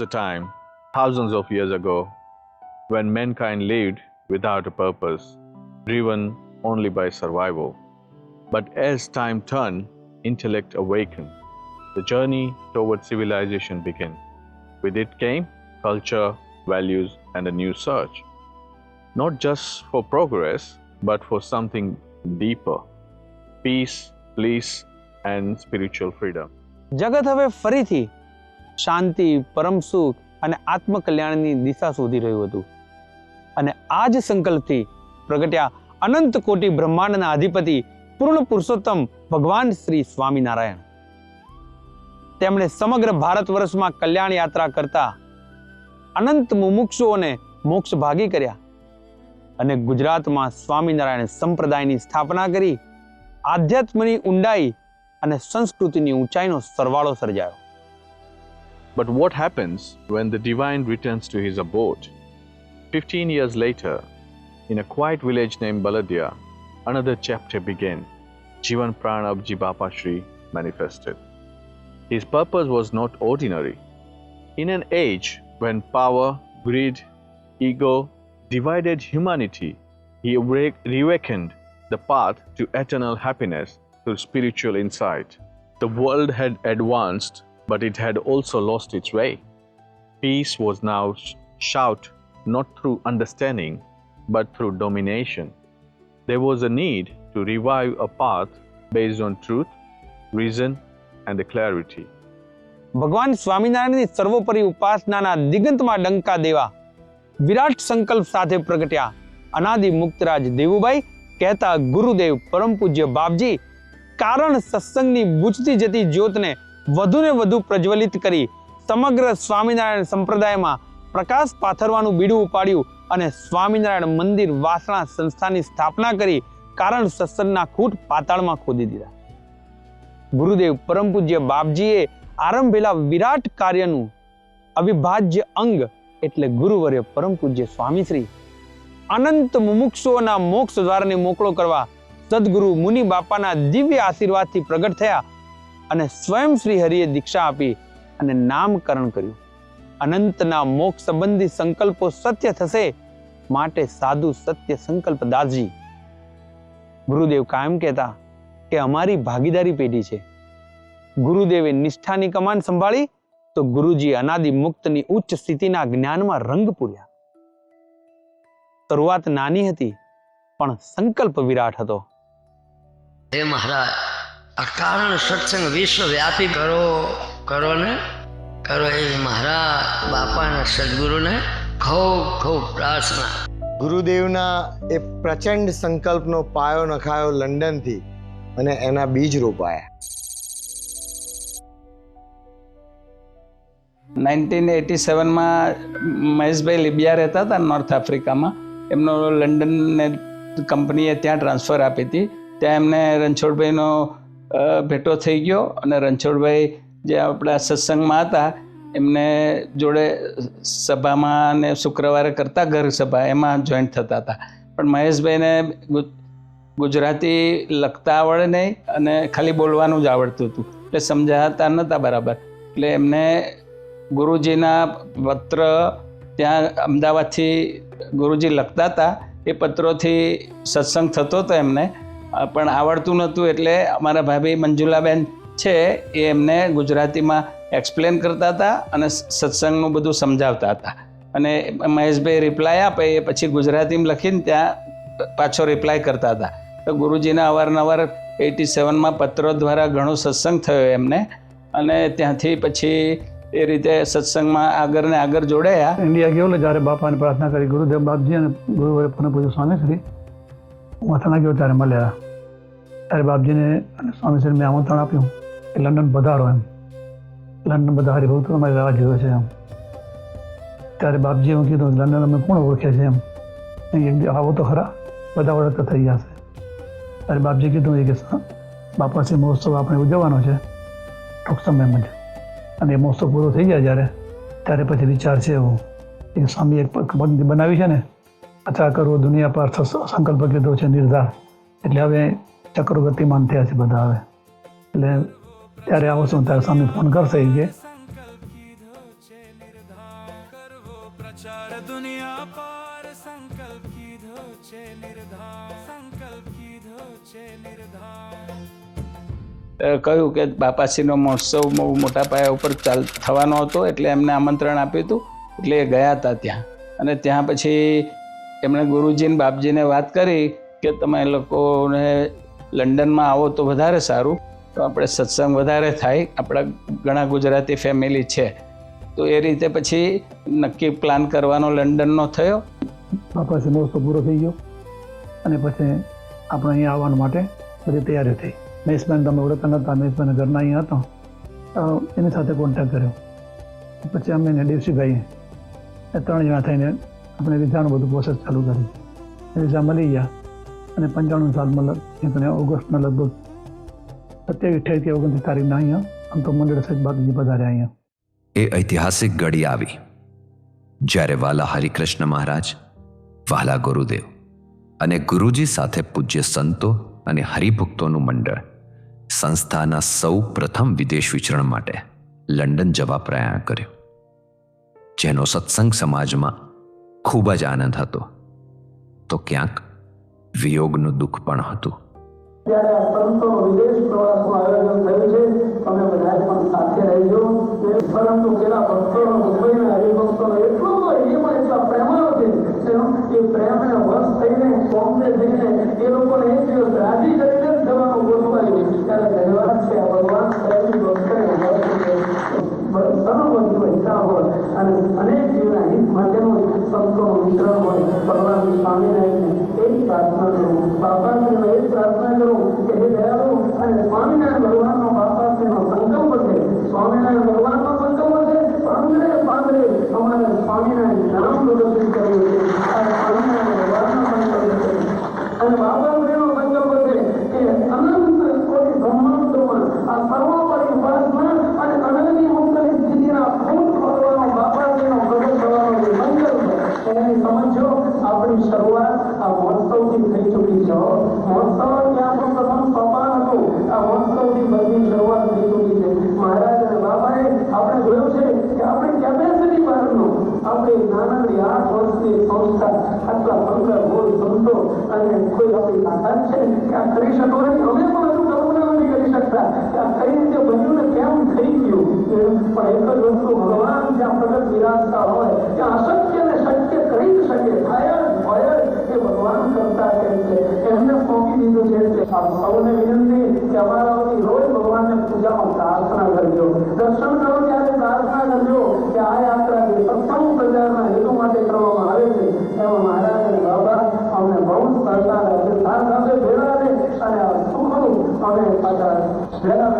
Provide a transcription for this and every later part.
a time, thousands of years ago, when mankind lived without a purpose, driven only by survival. But as time turned, intellect awakened. The journey toward civilization began. With it came culture, values, and a new search. Not just for progress, but for something deeper. Peace, bliss, and spiritual freedom. જગત હવે ફરીથી શાંતિ, પરમ સુખ અને આત્મકલ્યાણની દિશા શોધી રહ્યું હતું. અને આ જ સંકલ્પથી પ્રગટ્યા અનંત કોટી બ્રહ્માંડના અધિપતિ પૂર્ણ પુરુષોત્તમ ભગવાન શ્રી સ્વામિનારાયણ. તેમણે સમગ્ર ભારત વર્ષમાં કલ્યાણ યાત્રા કરતા અનંત મુમુક્ષુઓને મોક્ષ ભાગી કર્યા અને ગુજરાતમાં સ્વામિનારાયણ સંપ્રદાયની સ્થાપના કરી આધ્યાત્મની ઊંડાઈ અને સંસ્કૃતિની ઊંચાઈનો સરવાળો સર્જાયો. But what happens when the divine returns to his abode? 15 years later, in a quiet village named Baladia, another chapter began. Jivan Pranabji Bapa Shri manifested. His purpose was not ordinary. In an age when power, greed, ego divided humanity, he reawakened the path to eternal happiness through spiritual insight. The world had advanced, but it had also lost its way. Peace was now sought not through understanding, but through domination. There was a need to revive a path based on truth, reason, and the clarity. ભગવાન સ્વામિનારાયણની સર્વોપરી ઉપાસનાના દિગંતમાં ડંકા દેવા વિરાટ સંકલ્પ સાથે પ્રગટ્યા અનાદિ મુક્તરાજ દેવુભાઈ કહેતા ગુરુદેવ પરમ પૂજ્ય બાપજી કારણ સત્સંગની બુઝતી જતી જ્યોતને વધુને વધુ પ્રજ્વલિત કરી સમગ્ર સ્વામિનારાયણ સંપ્રદાયમાં પ્રકાશ પાથરવાનું બીડું ઉપાડ્યું અને સ્વામિનારાયણ મંદિર વાસણા સંસ્થાની સ્થાપના કરી કારણ સત્સંગના ખૂટ પાતાળમાં ખોદી દીધા. ગુરુદેવ પરમ પૂજ્ય બાપજીએ આરંભેલા વિરાટ કાર્યનું અવિભાજ્ય અંગ એટલે ગુરુવર્ય પરમ પૂજ્ય સ્વામીશ્રી અનંત મુમુક્ષુઓના મોક્ષ દ્વારને મોકળો કરવા સદગુરુ મુનિ બાપાના દિવ્ય આશીર્વાદથી પ્રગટ થયા અને સ્વયં શ્રી હરિએ દીક્ષા આપી અને નામકરણ કર્યું. અનંતના મોક્ષ સંબંધી સંકલ્પો સત્ય થશે માટે સાધુ સત્ય સંકલ્પ દાસજી. ગુરુદેવ કાયમ કહેતા કે અમારી ભાગીદારી પેઢી છે. ગુરુદેવે નિષ્ઠાની કમાન સંભાળી તો ગુરુજી અનાદિ મુક્તની ઉચ્ચ સ્થિતિના જ્ઞાનમાં રંગ પૂર્યા. શરૂઆત નાની હતી પણ સંકલ્પ વિરાટ હતો. હે મહારાજ, આ કારણ સત્સંગ વિશ્વવ્યાપી કરો ને કરો એ મહારાજ બાપાના સદગુરુને ખૂબ ખૂબ પ્રાર્થના. ગુરુદેવના એ પ્રચંડ સંકલ્પનો પાયો નખાયો લંડનથી અને એના બીજ રોપાયા. 1987માં મહેશભાઈ લિબિયા રહેતા હતા નોર્થ આફ્રિકામાં. એમનો લંડનને કંપનીએ ત્યાં ટ્રાન્સફર આપી હતી. ત્યાં એમને રણછોડભાઈનો ભેટો થઈ ગયો અને રણછોડભાઈ જે આપણા સત્સંગમાં હતા એમને જોડે સભામાં ને શુક્રવારે કરતા ઘર સભા એમાં જોઈન્ટ થતા હતા. પણ મહેશભાઈને ગુજરાતી લખતા આવડે નહીં અને ખાલી બોલવાનું જ આવડતું હતું એટલે સમજાતા નહોતા બરાબર. એટલે એમને ગુરુજીના પત્ર ત્યાં અમદાવાદથી ગુરુજી લખતા હતા એ પત્રોથી સત્સંગ થતો હતો એમને, પણ આવડતું નહોતું. એટલે અમારા ભાભી મંજુલાબેન છે એ એમને ગુજરાતીમાં એક્સપ્લેન કરતા હતા અને સત્સંગનું બધું સમજાવતા હતા. અને મહેશભાઈ રિપ્લાય આપે એ પછી ગુજરાતીમાં લખીને ત્યાં પાછો રિપ્લાય કરતા હતા. તો ગુરુજીના અવારનવાર 87માં પત્રો દ્વારા ઘણો સત્સંગ થયો એમને અને ત્યાંથી પછી એ રીતે સત્સંગમાં આગળ ને આગળ જોડાયા. ઇન્ડિયા ગયો એટલે જ્યારે બાપાને પ્રાર્થના કરી ગુરુદેવ બાપજી અને ગુરુવરે પરમ પૂજ્ય સ્વામીશ્રી હું અથાણા ગયો ત્યારે મળ્યા. ત્યારે બાપજીને અને સ્વામીશ્રી મેં આમંત્રણ આપ્યું કે લંડન પધારો એમ. લંડન બધા હરિભક્તો અમારી રાહ જોવે છે એમ. ત્યારે બાપજીએ હું કીધું લંડન અમે કોણ ઓળખે છે એમ. એક આવો તો ખરા, બધા ઓળખતા થઈ ગયા છે. ત્યારે બાપજી કીધું કે બાપાશ્રી મહોત્સવ આપણે ઉજવવાનો છે ટૂંક સમયમાં જ, અને એ મહોત્સવ પૂરો થઈ જાય ત્યારે પછી વિચાર છે એવો કે સ્વામી એક પંક્તિ બનાવી છે ને, અચા કરો દુનિયા પર સંકલ્પ કીધો છે નિર્ધાર. એટલે હવે ચક્રો ગતિમાન થયા છે બધા. હવે એટલે ત્યારે આવશું ત્યારે સ્વામી ફોન કરશે કે કહ્યું કે બાપાશ્રીનો મહોત્સવ બહુ મોટા પાયા ઉપર થવાનો હતો, એટલે એમને આમંત્રણ આપ્યું હતું. એટલે એ ગયા હતા ત્યાં, અને ત્યાં પછી એમણે ગુરુજીને બાપજીને વાત કરી કે તમે લોકોને લંડનમાં આવો તો વધારે સારું, તો આપણે સત્સંગ વધારે થાય, આપણા ઘણા ગુજરાતી ફેમિલી છે. તો એ રીતે પછી નક્કી પ્લાન કરવાનો લંડનનો થયો. બાપાશ્રી મહોત્સવ પૂરો થઈ ગયો અને પછી આપણે અહીંયા આવવા માટે બધી તૈયારી થઈ. મહેશભાઈને તમે ઓળખતા નહોતા, મહેશભાઈના ઘરના અહીંયા હતો, એની સાથે કોન્ટેક્ટ કર્યો. પછી અમે ને દેવસીભાઈએ 3 જણા થઈને આપણે વિઝાનું બધું પ્રોસેસ ચાલુ કરી. વિઝા મળી ગયા અને 95 સાલમાં ઓગસ્ટના લગભગ 27, 28 કે 29 તારીખના અહીંયા આમ તો મંડળ સહિત બાપુજી પધાર્યા અહીંયા. એ ઐતિહાસિક ઘડી આવી જ્યારે વાલા હરિકૃષ્ણ મહારાજ, વાલા ગુરુદેવ અને ગુરુજી સાથે પૂજ્ય સંતો અને હરિભક્તોનું મંડળ સંસ્થાના સૌ પ્રથમ વિદેશ વિચરણ માટે લંડન જવા પ્રયાણ કર્યો, જેનો સત્સંગ સમાજમાં ખૂબ જ આનંદ હતો, તો ક્યાંક વિયોગનું દુઃખ પણ હતું. ત્યારે આ સંતો વિદેશ પ્રવાસનું આયોજન થયું છે, તમે બધા પણ સાથે રહેજો. પરંતુ પેલા ભક્તોનો, મુંબઈના હરિભક્તોનો એટલો એમાં એટલા પ્રેમાળ છે, એ પ્રેમને વશ થઈને બોમ્બે જઈને એ લોકોને એક દિવસ રાજી કરીને જ જવાનું ગોઠવાયું. ત્યારે ધન્યવાદ છે આ ભગવાન પ્રેમી ભક્તોને સર્વબંધુ હિસાબ હોય અને અનેક જીવના હિત માટેનું સંતોનું વિતરણ હોય. ભગવાન સ્વામિનારાયણને એ જ પ્રાર્થના કરું, બાપાશ્રીને એ જ પ્રાર્થના કરું કે હે દયાળુ અને સ્વામિનારાયણ ભગવાનનો બાપાશ્રીનો સંકલ્પ છે, સ્વામિનારાયણ ભગવાનનો સંકલ્પ છે, પાંદરે પાંદરે અમારે સ્વામિનારાયણ નામ પ્રદર્શિત કર્યું છે. આ સ્વામિનારાયણ ભગવાનનો સંકલ્પ છે અને બાપાશ્રીનો સંકલ્પ છે કે અનંત કોટી બ્રહ્માંડોમાં આ સર્વોપરી ઉપાસના અને અનંતની મુક્તની સ્થિતિના ભૂત ખોલવાનો બાપાશ્રીનો પ્રગટ થવાનો જે મંગલ છે એની સમજો. આપણી શરૂઆત આ મહોત્સવથી થઈ ચૂકી છે. મહોત્સવ ત્યાં આપણું પ્રથમ સોપાન હતું. આ મહોત્સવથી બધી શરૂઆત થઈ ચૂકી છે. મહારાજ અને બાબાએ આપણે જોયું છે કે આપણી કેપેસિટી બહારનું આપણી નાનાની 8 વર્ષની સંસ્થા આટલા 15 ગોળ સંતો અને કોઈ આપણી તાકાત છે કે આ કરી શકો નહીં. અમે પણ હજુ કલ્પના નથી કરી શકતા કે આ કઈ રીતે બન્યું ને કેમ થઈ ગયું. પણ એક જ વસ્તુ, ભગવાન જ્યાં પ્રગટ વિરાજતા હોય ત્યાં અશક્ય ને શક્ય કરી જ શકે, થાય હોય એ ભગવાન કરતા છે. એમને સોંપી દીધું છે. આપ સૌને વિનંતી કે અમારા રોજ ભગવાનને પૂજામાં પ્રાર્થના કરજો, દર્શન કરો ત્યારે પ્રાર્થના કરજો કે આ યાત્રા જે સત્સંગ પ્રચારના હેતુ માટે કરવામાં આવે છે એમાં મહારાજ અને બાબા અમને બહુ સહકાર આપે, સાથે ભેળા રહે અને આ સુખનું અમે પાછા ભેળા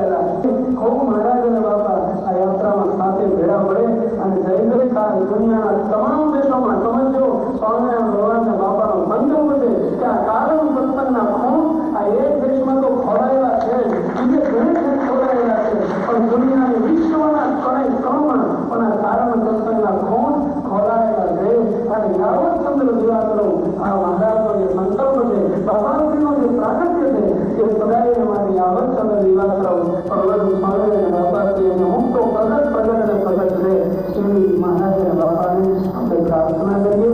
ખૂબ મહારાજ અને બાબા આ યાત્રામાં સાથે ભેળા પડે અને જય જય દુનિયાના તમામ દેશોમાં સમજો સ્વામિનારાયણ ભગવાન અને બાપાનો સંકલ્પ છે કે આ કારણ સત્સંગના ખૂણ આ એક દેશમાં તો ખોરાયેલા છે, બીજે ઘણી ખોરાયેલા છે, પણ દુનિયાની વિશ્વના કણે કણમાં પણ આ કારણ સત્સંગના ખૂણ ખોરાયેલા છે. અને યાવતચંદ્ર દિવાકરો આ મહારાજનો જે સંકલ્પ છે, બાબાશ્રીનો જે પ્રાગટ્ય છે એ સદાય અમારી યાવતચંદ્ર દિવાકરો પ્રગટ સ્વામિનારાયણ બાપાશ્રી અને મુક્તો પ્રગટ અને પ્રગટ છે એવી મહારાજ અને બાપાને આપણે પ્રાર્થના કરીએ.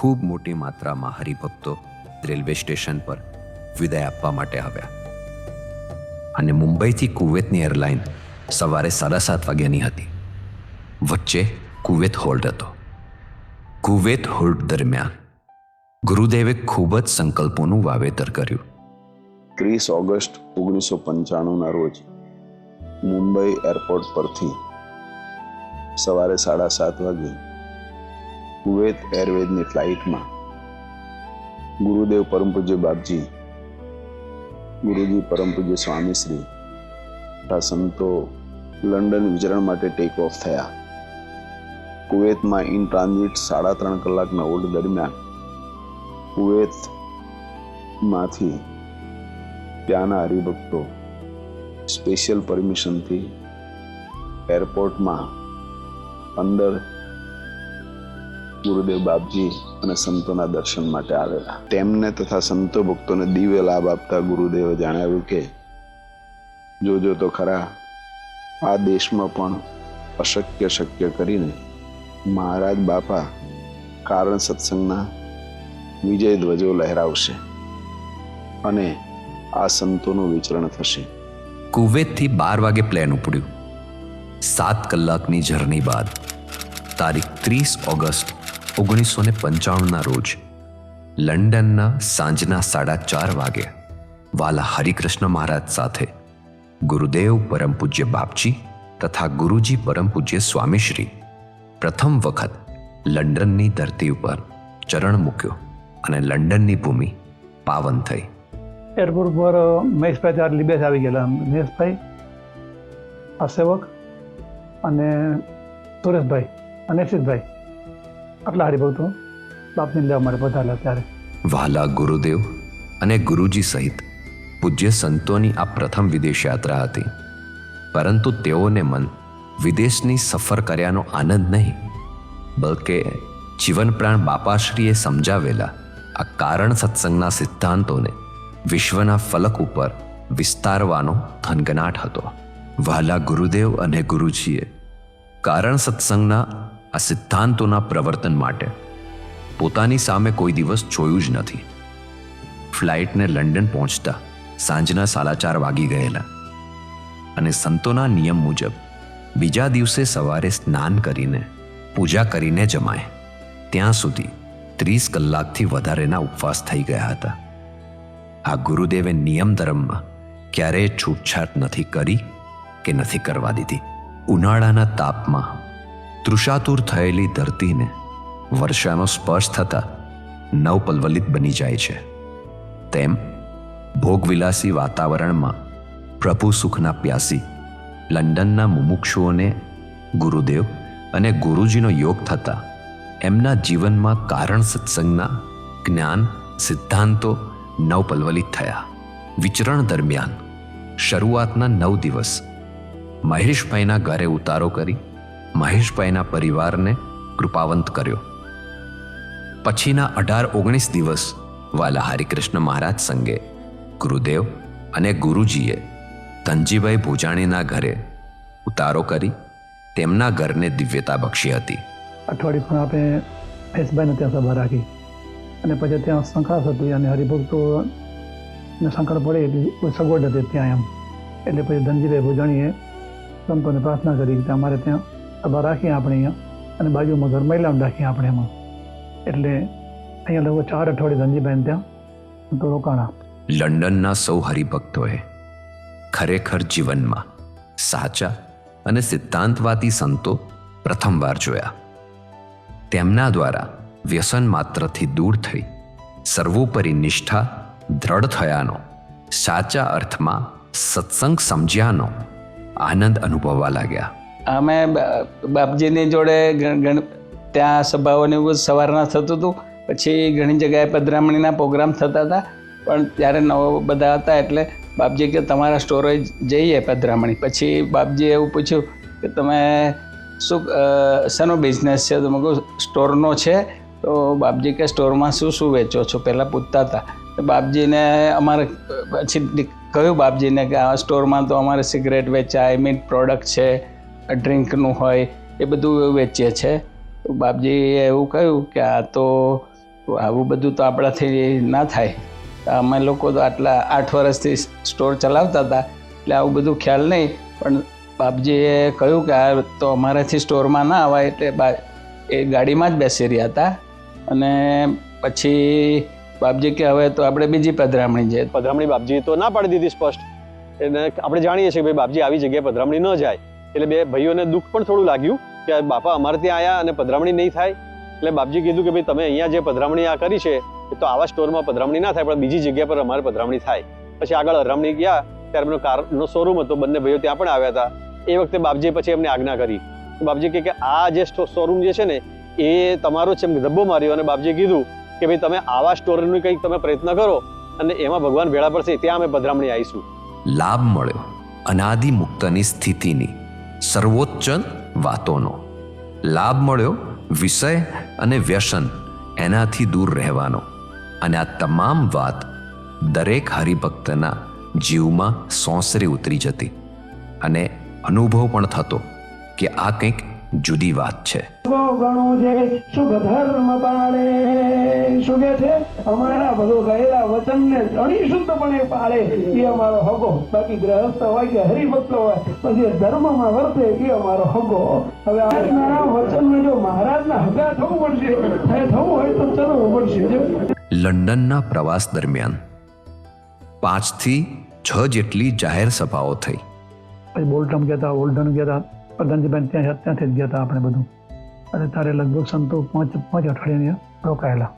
ખૂબ મોટી માત્રામાં હરિભક્તો રેલવે સ્ટેશન પર વિદાય આપવા માટે આવ્યા અને મુંબઈથી કુવેતની એરલાઇન સવારે 7:30 વાગ્યાની હતી. વચ્ચે કુવેત હોલ્ડ હતો. કુવેત હોલ્ડ દરમિયાન ગુરુદેવે ખૂબ જ સંકલ્પોનું વાવેતર કર્યું. 30 ઓગસ્ટ 1995ના રોજ મુંબઈ એરપોર્ટ પરથી સવારે 7:30 વાગે કુવેત એરવેઝની ફ્લાઇટમાં ગુરુદેવ પરમ પૂજ્ય બાપજી, ગુરુજી પરમ પૂજ્ય સ્વામીશ્રી તથા સંતો લંડન વિચરણ માટે ટેક ઓફ થયા. કુવેતમાં ઇન ટ્રાન્ઝિટ 3.5 કલાકના હોલ્ડ દરમિયાન કુવેતમાંથી ત્યાંના હરિભક્તો સ્પેશિયલ પરમિશનથી એરપોર્ટમાં અંદર ગુરુદેવ બાપજી અને સંતોના દર્શન માટે આવેલા. તેમને તથા સંતો ભક્તોને દિવ્ય લાભ આપતા ગુરુદેવે જણાવ્યું કે જોજો તો ખરા, આ દેશમાં પણ અશક્ય શક્ય કરીને મહારાજ બાપા કારણ સત્સંગના વિજય ધ્વજો લહેરાવશે અને આ સંતોનું વિચરણ થશે. કુવેતથી 12 વાગે પ્લેન ઉપડ્યું. 7 કલાકની જર્ની બાદ તારીખ 30 ઓગસ્ટ 1995ના રોજ લંડનના સાંજના 4:30 વાગે વાલા હરિકૃષ્ણ મહારાજ સાથે ગુરુદેવ પરમ પૂજ્ય બાપજી તથા ગુરુજી પરમ પૂજ્ય સ્વામીશ્રી પ્રથમ વખત લંડનની ધરતી ઉપર ચરણ મૂક્યો અને લંડનની ભૂમિ પાવન થઈ. એરપોર્ટ પર મહેશભાઈ ત્યારે લિબેસ આવી ગયેલા. મહેશભાઈ, આ સેવક અને સુરેશભાઈ અને અક્ષિતભાઈ આટલા હરિભક્તો બાપજીને લેવા માટે પધારેલા. ત્યારે વાલા ગુરુદેવ અને ગુરુજી સહિત પૂજ્ય સંતોની આ પ્રથમ વિદેશ યાત્રા હતી. પરંતુ તેઓને મન વિદેશની સફર કર્યાનો આનંદ નહીં, બલકે જીવન પ્રાણ બાપાશ્રીએ સમજાવેલા આ કારણ સત્સંગના સિદ્ધાંતોને વિશ્વના ફલક ઉપર વિસ્તારવાનો થનગનાટ હતો. વાલા ગુરુદેવ અને ગુરુજીએ કારણ સત્સંગના આ સિદ્ધાંતોના પ્રવર્તન માટે પોતાની સામે કોઈ દિવસ જોયું જ નથી. ફ્લાઇટને લંડન પહોંચતા સાંજના 4:30 વાગી ગયેલા અને સંતોના નિયમ મુજબ બીજા દિવસે સવારે સ્નાન કરીને પૂજા કરીને જમાય ત્યાં સુધી 30 કલાકથી વધારેના ઉપવાસ થઈ ગયા હતા. આ ગુરુદેવે નિયમ ધર્મમાં ક્યારેય છૂટછાટ નથી કરી કે નથી કરવા દીધી. ઉનાળાના તાપમાં તૃષાતુર થયેલી ધરતીને વર્ષાનો સ્પર્શ થતાં નવપલ્વલિત બની જાય છે, તેમ ભોગવિલાસી વાતાવરણમાં પ્રભુ સુખના પ્યાસી લંડનના મુમુક્ષુઓને ગુરુદેવ અને ગુરુજીનો યોગ થતાં એમના જીવનમાં કારણ સત્સંગના જ્ઞાન સિદ્ધાંતો નવપલ્વલિત થયા. વિચરણ દરમિયાન શરૂઆતના 9 દિવસ મહેશભાઈના ઘરે ઉતારો કરી મહેશભાઈના પરિવારને કૃપાવંત કર્યો. પછીના 18-19 દિવસ વાલા હરિકૃષ્ણ મહારાજ સંગે ગુરુદેવ અને ગુરુજીએ ધનજીભાઈ ભોજાણીના ઘરે ઉતારો કરી તેમના ઘરને દિવ્યતા બક્ષી હતી. અઠવાડિયું પણ આપણે મહેશભાઈને ત્યાં સભા રાખી અને પછી ત્યાં સંકળાશ હતી અને હરિભક્તોને સંકળ પડે એટલી સગવડ હતી ત્યાં એમ. એટલે પછી ધનજીભાઈ ભોજાણીએ સંતોને પ્રાર્થના કરી કે અમારે ત્યાં સભા રાખીએ આપણે અહીંયા અને બાજુમાં ઘર મહિલાઓને રાખીએ આપણે એમાં. એટલે અહીંયા લગભગ 4 અઠવાડિયે ધનજીભાઈને ત્યાં સંતો રોકાણા. લંડનના સૌ હરિભક્તોએ ખરેખર જીવનમાં સાચા અને સિદ્ધાંતવાદી સંતો પ્રથમવાર જોયા. તેમના દ્વારા વ્યસન માત્રથી દૂર થઈ સર્વોપરી નિષ્ઠા દ્રઢ થયાનો, સાચા અર્થમાં સત્સંગ સમજ્યાનો આનંદ અનુભવવા લાગ્યા. અમે બાપજીની જોડે ત્યાં સભાઓને એવું સવારના થતું હતું. પછી ઘણી જગ્યાએ પધરામણીના પ્રોગ્રામ થતા હતા, પણ ત્યારે નવો બધા હતા એટલે બાપજી કે તમારા સ્ટોરે જઈએ પધરામણી. પછી બાપજીએ એવું પૂછ્યું કે તમે શું શાનો બિઝનેસ છે? તો મેં કહું સ્ટોરનો છે. તો બાપજી કે સ્ટોરમાં શું શું વેચો છો? પહેલાં પૂછતા હતા. તો બાપજીને અમારે પછી કહ્યું બાપજીને કે આ સ્ટોરમાં તો અમારે સિગરેટ વેચાય, મીટ પ્રોડક્ટ છે, ડ્રિંકનું હોય, એ બધું વેચીએ છીએ. તો બાપજીએ એવું કહ્યું કે આ તો તો આવું બધું તો આપણાથી ના થાય. અમે લોકો તો આટલા 8 વર્ષથી સ્ટોર ચલાવતા હતા એટલે આવું બધું ખ્યાલ નહીં, પણ બાપજીએ કહ્યું કે આ તો અમારાથી સ્ટોરમાં ના આવાય એટલે એ ગાડીમાં જ બેસી રહ્યા હતા. અને પછી બાપજી કે હવે તો આપણે બીજી પધરામણી છે. પધરામણી બાપજી તો ના પાડી દીધી સ્પષ્ટ. એટલે આપણે જાણીએ છીએ કે ભાઈ બાપજી આવી જગ્યાએ પધરામણી ન જાય. એટલે બે ભાઈઓને દુઃખ પણ થોડું લાગ્યું કે બાપા અમારે ત્યાં આવ્યા અને પધરામણી નહીં થાય. એટલે બાપજી કીધું કે ભાઈ તમે અહીંયા જે પધરામણી આ કરી છે તો આવા સ્ટોરમાં પધરામણી ના થાય, પણ બીજી જગ્યા પર અમારે પધરામણી થાય. પછી આગળ અરામણી ગયા ત્યારે એમનો કારનો શોરૂમ હતો, બંને ભાઈઓ ત્યાં પણ આવ્યા હતા. એ વખતે બાપજીએ પછી એમને આજ્ઞા કરી. બાપજી કે આ જે શોરૂમ જે છે ને એ તમારો છે, એમ ધબ્બો માર્યો. અને બાપજીએ કીધું કે ભાઈ તમે આવા સ્ટોરનું કંઈક તમે પ્રયત્ન કરો અને એમાં ભગવાન ભેળા પડશે, ત્યાં અમે પધરામણી આવીશું. લાભ મળ્યો અનાદિ મુક્તની સ્થિતિની સર્વોચ્ચ વાતોનો. લાભ મળ્યો વિષય અને વ્યસન એનાથી દૂર રહેવાનો. અને આ તમામ વાત દરેક હરિભક્તના જીવમાં સોંસરે ઉતરી જતી અને અનુભવ પણ થતો કે આ કંઈક જુદી વાત છે. ગણો છે શુભ ધર્મ પાળે, શું કે છે અમારા બધું ગયેલા વચનને અણિશુદ્ધપણે પાળે એ અમારો હગો. બાકી ગ્રહસ્થ હોય કે હરિભક્ત હોય પછી ધર્મમાં વર્તે એ અમારો હગો. હવે આજના વચનને જો મહારાજના હગા થવું પડશે, થવું હોય તો ચલવું પડશે. લંડનના પ્રવાસ દરમિયાન 5 થી 6 જેટલી જાહેર સભાઓ થઈ. પછી બોલ્ટન ગયા હતા, ઓલ્ડન ગયા હતા, પ્રધાનજીભાઈ ત્યાંથી જ ગયા હતા આપણે બધું. અને ત્યારે લગભગ સંતો 5 અઠવાડિયા રોકાયેલા.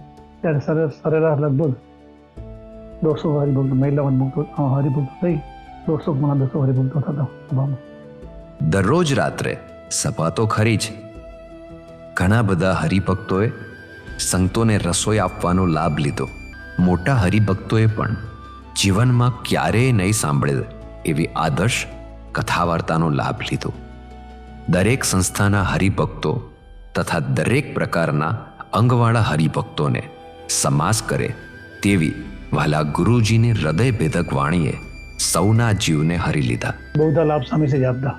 ત્યારે સરેરાશ લગભગ 150 હરિભક્તો, મહિલાઓ હરિભક્તો થઈ 200 હરિભક્તો થતા સભામાં. દરરોજ રાત્રે સભા તો ખરી જ, ઘણા બધા હરિભક્તોએ સંતોને રસોઈ આપવાનો લાભ લીધો. મોટા હરિભક્તોએ પણ જીવનમાં ક્યારેય નહીં સાંભળેલ એવી આદર્શ કથા વાર્તાનો લાભ લીધો. દરેક સંસ્થાના હરિભક્તો તથા દરેક પ્રકારના અંગવાળા હરિભક્તોને સમાસ કરે તેવી વાલા ગુરુજીની હૃદયભેદક વાણીએ સૌના જીવને હરી લીધા. બહુ બધા લાભ સ્વામી છે આપતા.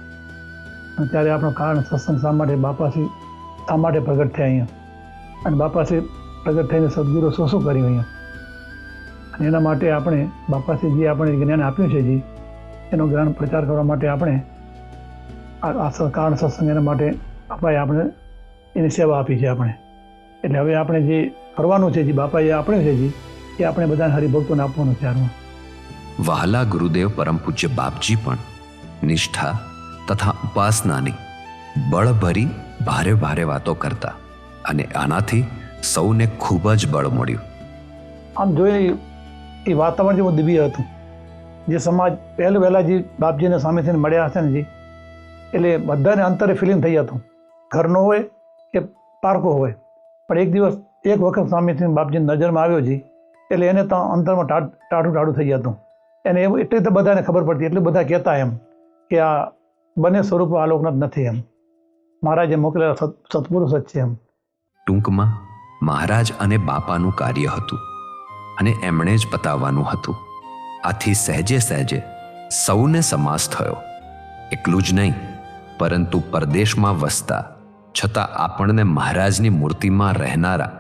અને ત્યારે આપણો કારણ સત્સંગ શા માટે બાપાશ્રી શા માટે પ્રગટ થયા અહીંયા, અને બાપાશ્રી પ્રગટ થઈને સદગુરુ શું કર્યું અહીંયા, અને એના માટે આપણે બાપાશ્રી જે આપણે જ્ઞાન આપ્યું છે જે એનો જ્ઞાન પ્રચાર કરવા માટે આપણે આ કારણ સત્સંગ એના માટે આપણે એની સેવા આપી છે આપણે. એટલે હવે આપણે જે કરવાનું છે જે બાપાએ આપણે છે જે એ આપણે બધા હરિભક્તોને આપવાનું છે. હારમાં વહાલા ગુરુદેવ પરમ પૂજ્ય બાપજી પણ નિષ્ઠા તથા ઉપાસનાની બળભરી ભારે ભારે વાતો કરતા અને આનાથી સૌને ખૂબ જ બળ મળ્યું. આમ જોઈએ એ વાતાવરણ જેવું દિવ્ય હતું. જે સમાજ વહેલા જે બાપજીને સ્વામીજીને મળ્યા હશે ને જે, એટલે બધાને અંતરે ફિલિંગ થઈ જતું. ઘરનો હોય કે પારકો હોય, પણ એક દિવસ એક વખત સ્વામીજી બાપજીની નજરમાં આવ્યો છે એટલે એને તો અંતરમાં ટાઢું થઈ જતું. એને એવું એટલી તો બધાને ખબર પડતી, એટલે બધા કહેતા એમ કે આ બંને સ્વરૂપ આલોકનાથ નથી એમ, મહારાજે મોકલેલા સત્પુરુષ જ છે એમ. ટૂંકમાં મહારાજ અને બાપાનું કાર્ય હતું અને એમણે જ પતાવવાનું હતું. આથી સહેજે સહેજે સૌને સમાસ થયો. એટલું જ નહીં, પરંતુ પરદેશમાં વસતા છતાં આપણને મહારાજની મૂર્તિમાં રહેનારા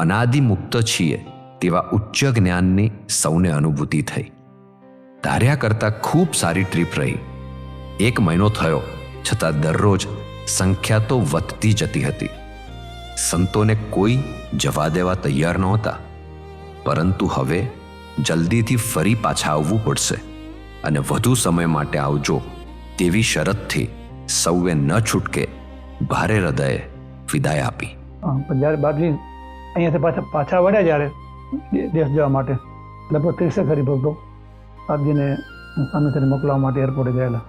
અનાદિમુક્ત છીએ તેવા ઉચ્ચ જ્ઞાનની સૌને અનુભૂતિ થઈ. ધાર્યા કરતાં ખૂબ સારી ટ્રીપ રહી. 1 મહિનો થયો છતાં દરરોજ સંખ્યા તો વધતી જતી હતી. સંતોને કોઈ જવા દેવા તૈયાર નહોતા, પરંતુ હવે જલ્દીથી ફરી પાછા આવવું પડશે અને વધુ સમય માટે આવજો તેવી શરતથી સૌએ ન છૂટકે ભારે હૃદયે વિદાય આપી. પણ જ્યારે બાપજી અહીંયાથી પાછા વળ્યા જ્યારે દેશ જવા માટે લગભગ 30 હરિભક્તો બાપજીને સ્વામીજીને મોકલવા માટે એરપોર્ટે ગયેલા.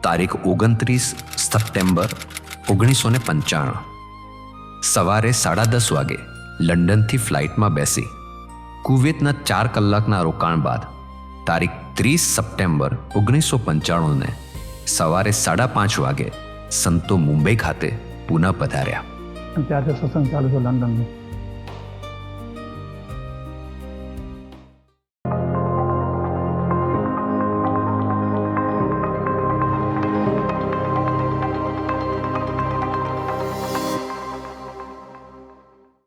તારીખ 29 સપ્ટેમ્બર 1995 સવારે 10:30 વાગે લંડનથી ફ્લાઇટમાં બેસી કુવેતના 4 કલાકના રોકાણ બાદ તારીખ 30 સપ્ટેમ્બર 1995ને સવારે 5:30 વાગે સંતો મુંબઈ ખાતે પુનઃ પધાર્યા. ત્યારથી સત્સંગ ચાલુ છે લંડનનું.